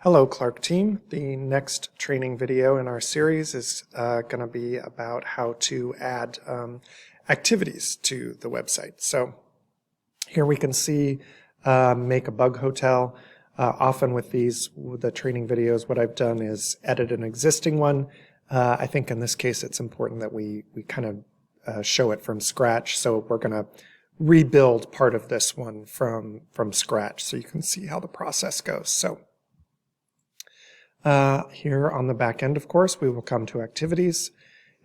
Hello Clark team. The next training video in our series is going to be about how to add activities to the website. So here we can see make a bug hotel. Often with the training videos, what I've done is edit an existing one. I think in this case it's important that we kind of show it from scratch. So we're going to rebuild part of this one from scratch so you can see how the process goes. So here on the back end, of course, we will come to activities.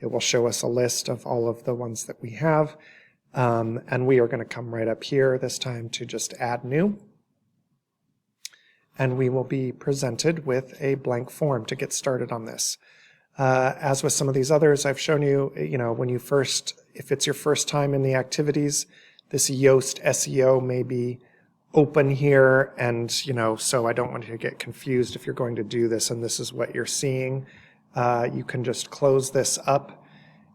It will show us a list of all of the ones that we have. And we are going to come right up here this time to just add new. And we will be presented with a blank form to get started on this. As with some of these others, I've shown you, when you if it's your first time in the activities, this Yoast SEO may be open here, and so I don't want you to get confused if you're going to do this and this is what you're seeing. You can just close this up,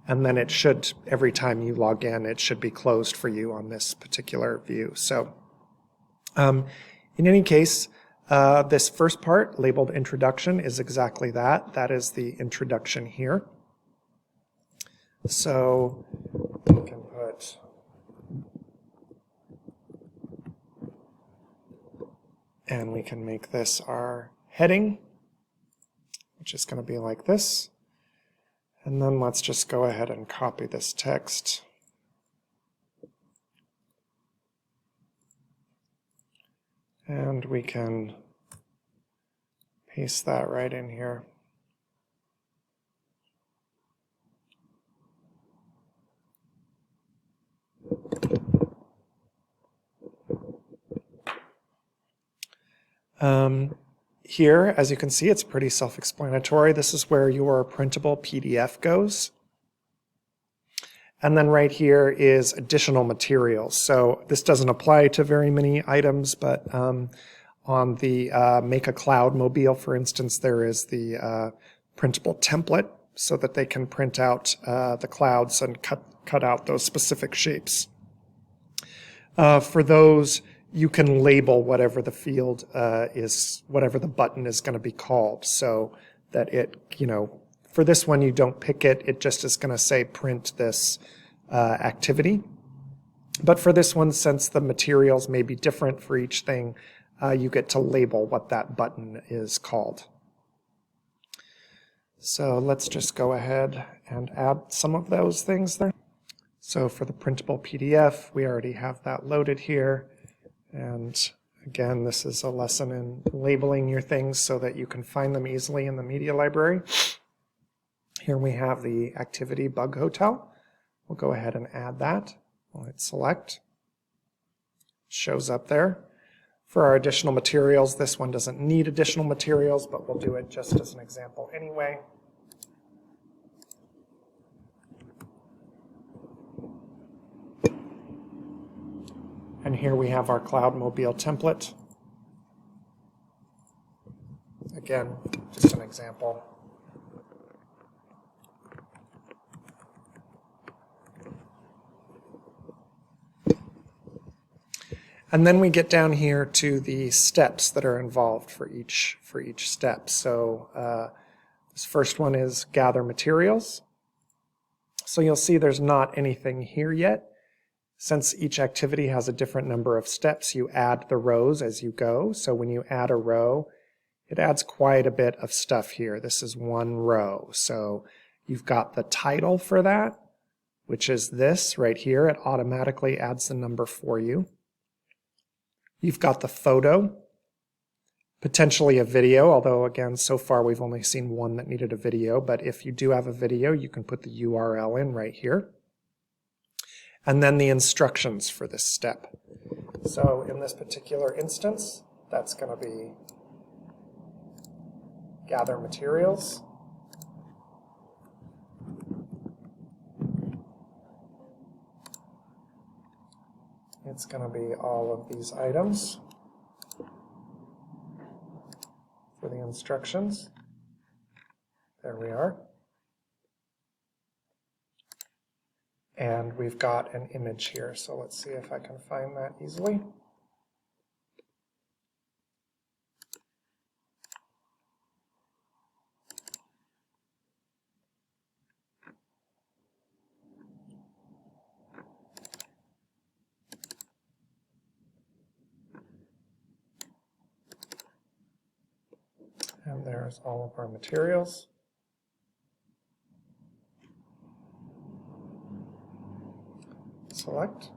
and then it should, every time you log in, it should be closed for you on this particular view. So in any case, this first part labeled introduction is exactly that. That is the introduction here. So we can put and we can make this our heading, which is going to be like this. And then let's just go ahead and copy this text. And we can paste that right in here. Here, as you can see, it's pretty self-explanatory. This is where your printable PDF goes. And then right here is additional materials. So this doesn't apply to very many items, but on the Make a Cloud mobile, for instance, there is the printable template so that they can print out the clouds and cut out those specific shapes. For those, you can label whatever the field is, whatever the button is going to be called, so that it, for this one you don't pick it, it just is going to say print this activity. But for this one, since the materials may be different for each thing, you get to label what that button is called. So let's just go ahead and add some of those things there. So for the printable PDF, we already have that loaded here. And again, this is a lesson in labeling your things so that you can find them easily in the media library. Here we have the activity bug hotel. We'll go ahead and add that. We'll hit select. It shows up there. For our additional materials, this one doesn't need additional materials, but we'll do it just as an example anyway. And here we have our Cloud Mobile template. Again, just an example. And then we get down here to the steps that are involved for each step. So this first one is gather materials. So you'll see there's not anything here yet. Since each activity has a different number of steps, you add the rows as you go. So when you add a row, it adds quite a bit of stuff here. This is one row. So you've got the title for that, which is this right here. It automatically adds the number for you. You've got the photo, potentially a video, although again, so far we've only seen one that needed a video. But if you do have a video, you can put the URL in right here. And then the instructions for this step. So in this particular instance, that's going to be gather materials. It's going to be all of these items for the instructions. There we are. And we've got an image here, so let's see if I can find that easily. And there's all of our materials. Select.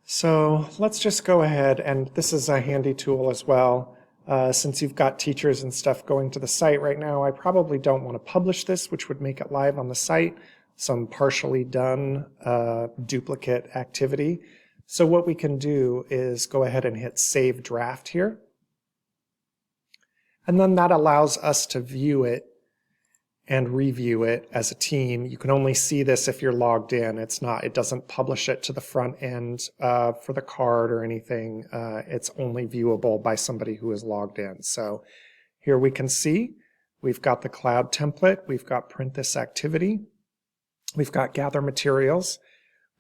So let's just go ahead, and this is a handy tool as well. Since you've got teachers and stuff going to the site right now, I probably don't want to publish this, which would make it live on the site, some partially done duplicate activity. So what we can do is go ahead and hit Save Draft here. And then that allows us to view it and review it as a team. You can only see this if you're logged in. It doesn't publish it to the front end for the card or anything. It's only viewable by somebody who is logged in. So here we can see we've got the cloud template. We've got print this activity. We've got gather materials.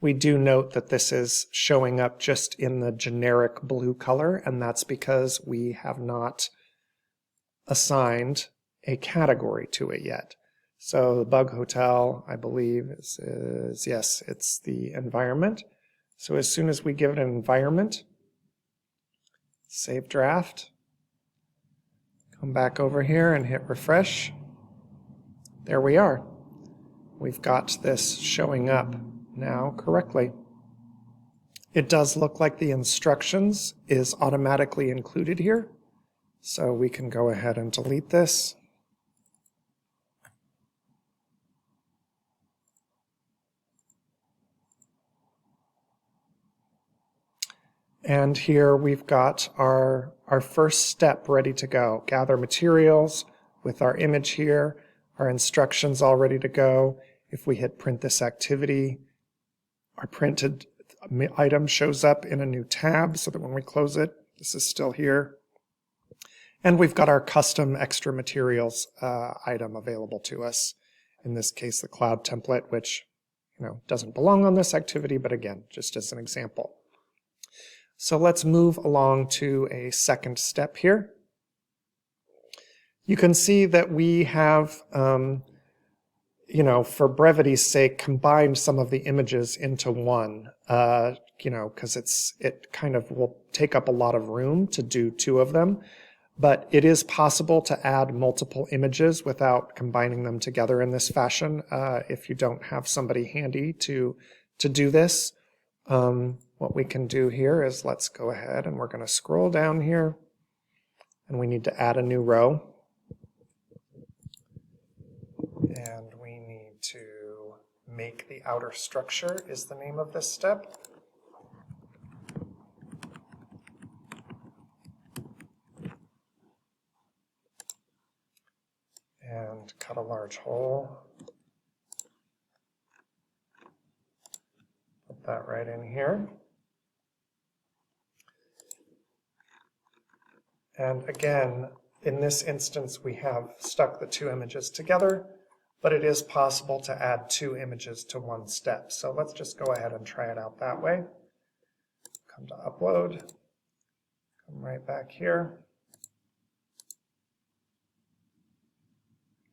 We do note that this is showing up just in the generic blue color, and that's because we have not assigned a category to it yet. So the bug hotel, I believe, is yes, it's the environment. So as soon as we give it an environment, save draft, come back over here and hit refresh. There we are. We've got this showing up now correctly. It does look like the instructions is automatically included here. So we can go ahead and delete this. And here we've got our first step ready to go. Gather materials with our image here, our instructions all ready to go. If we hit print this activity, our printed item shows up in a new tab so that when we close it, this is still here. And we've got our custom extra materials item available to us. In this case, the cloud template, which doesn't belong on this activity, but again, just as an example. So let's move along to a second step here. You can see that we have, for brevity's sake, combined some of the images into one, because it kind of will take up a lot of room to do two of them. But it is possible to add multiple images without combining them together in this fashion if you don't have somebody handy to do this. What we can do here is let's go ahead and we're going to scroll down here, and we need to add a new row. And we need to make the outer structure is the name of this step. And cut a large hole. Put that right in here. And again, in this instance, we have stuck the two images together, but it is possible to add two images to one step. So let's just go ahead and try it out that way. Come to upload, come right back here.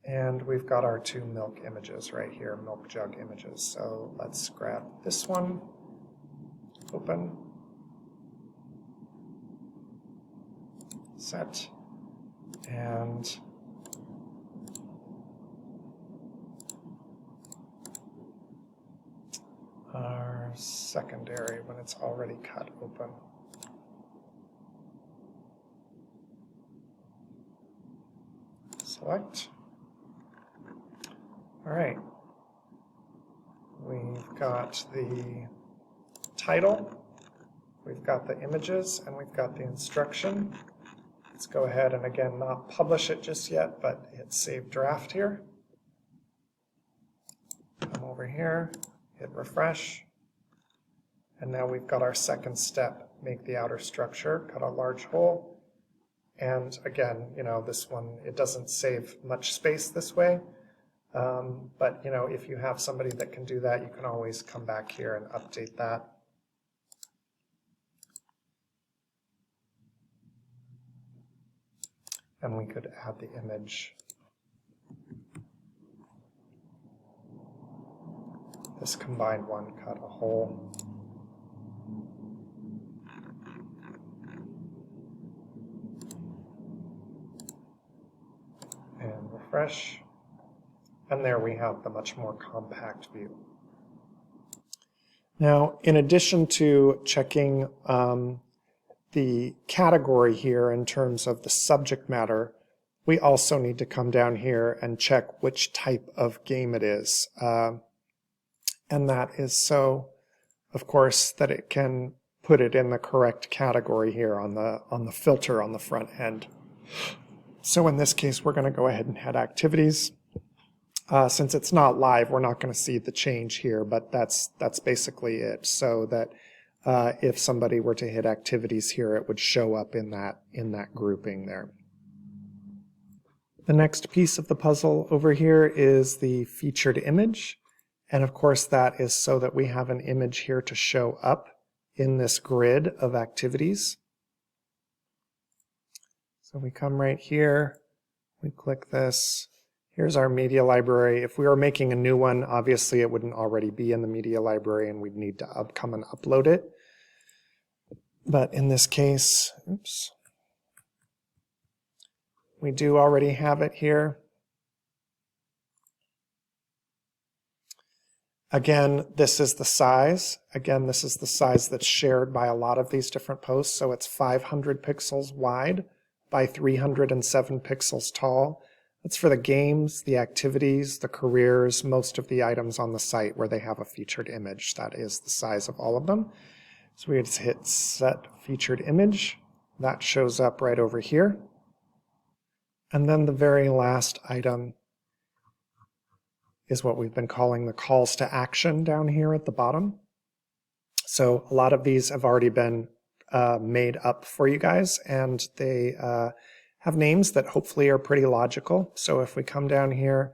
And we've got our two milk images right here, milk jug images. So let's grab this one, open, set, and our secondary when it's already cut open. Select. All right, we've got the title, we've got the images, and we've got the instruction. Let's go ahead and again, not publish it just yet, but hit Save Draft here. Come over here, hit refresh, and now we've got our second step, make the outer structure, cut a large hole. And again, this one, it doesn't save much space this way. But if you have somebody that can do that, you can always come back here and update that. And we could add the image. This combined one, cut a hole. refresh. And there we have the much more compact view. Now, in addition to checking the category here in terms of the subject matter, we also need to come down here and check which type of game it is. And that is so, of course, that it can put it in the correct category here on the filter on the front end. So in this case, we're going to go ahead and hit activities. Since it's not live, we're not going to see the change here, but that's basically it. So that if somebody were to hit activities here, it would show up in that grouping there. The next piece of the puzzle over here is the featured image. And of course, that is so that we have an image here to show up in this grid of activities. So we come right here, we click this. Here's our media library. If we were making a new one, obviously it wouldn't already be in the media library and we'd need to come and upload it. But in this case, oops, we do already have it here. Again, this is the size. Again, this is the size that's shared by a lot of these different posts. So it's 500 pixels wide by 307 pixels tall. That's for the games, the activities, the careers, most of the items on the site where they have a featured image. That is the size of all of them. So we just hit set featured image. That shows up right over here. And then the very last item is what we've been calling the calls to action down here at the bottom. So a lot of these have already been made up for you guys, and they have names that hopefully are pretty logical. So if we come down here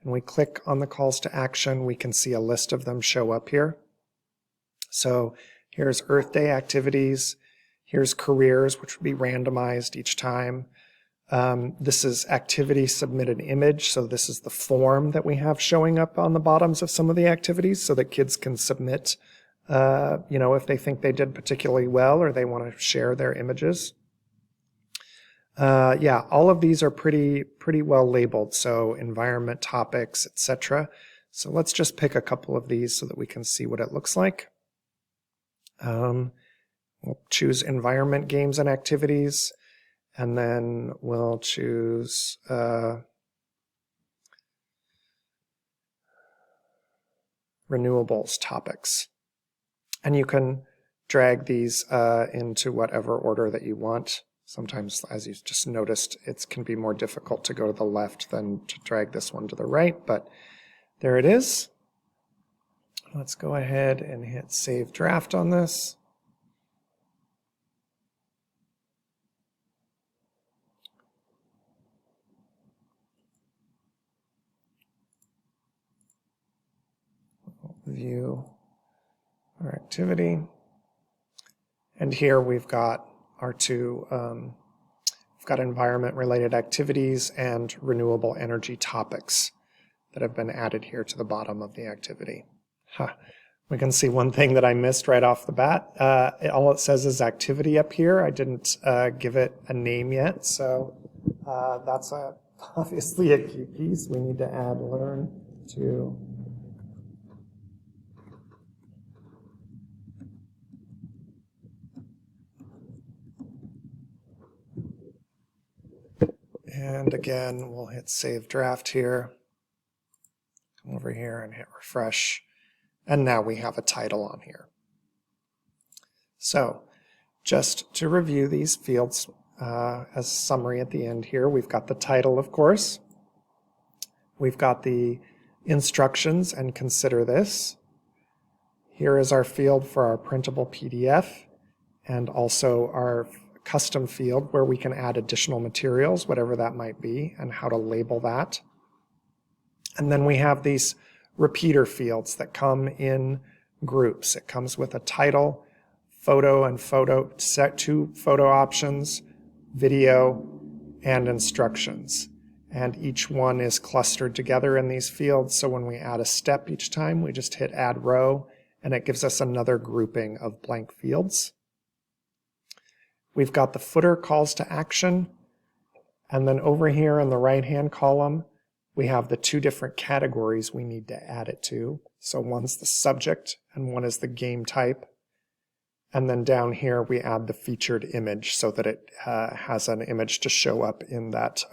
and we click on the calls to action, we can see a list of them show up here. So here's Earth Day activities, here's careers, which would be randomized each time. This is activity submitted image, so this is the form that we have showing up on the bottoms of some of the activities so that kids can submit, if they think they did particularly well or they want to share their images. Yeah, all of these are pretty well labeled, so environment, topics, etc. So let's just pick a couple of these so that we can see what it looks like. We'll choose environment, games, and activities. And then we'll choose renewables topics. And you can drag these into whatever order that you want. Sometimes, as you've just noticed, it can be more difficult to go to the left than to drag this one to the right, but there it is. Let's go ahead and hit Save Draft on this. View our activity, and here we've got our two we've got environment related activities and renewable energy topics that have been added here to the bottom of the activity. We can see one thing that I missed right off the bat. All it says is activity up here. I didn't give it a name yet, so that's obviously a key piece. We need to add learn to and again, we'll hit Save Draft here. Come over here and hit Refresh. And now we have a title on here. So, just to review these fields as a summary at the end here, we've got the title, of course. We've got the instructions and consider this. Here is our field for our printable PDF and also our custom field where we can add additional materials, whatever that might be, and how to label that. And then we have these repeater fields that come in groups. It comes with a title, photo and photo, set two photo options, video, and instructions. And each one is clustered together in these fields, so when we add a step each time, we just hit Add Row, and it gives us another grouping of blank fields. We've got the footer calls to action, and then over here in the right-hand column, we have the two different categories we need to add it to. So one's the subject and one is the game type. And then down here we add the featured image so that it has an image to show up in that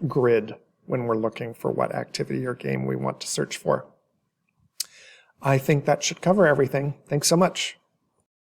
grid when we're looking for what activity or game we want to search for. I think that should cover everything. Thanks so much.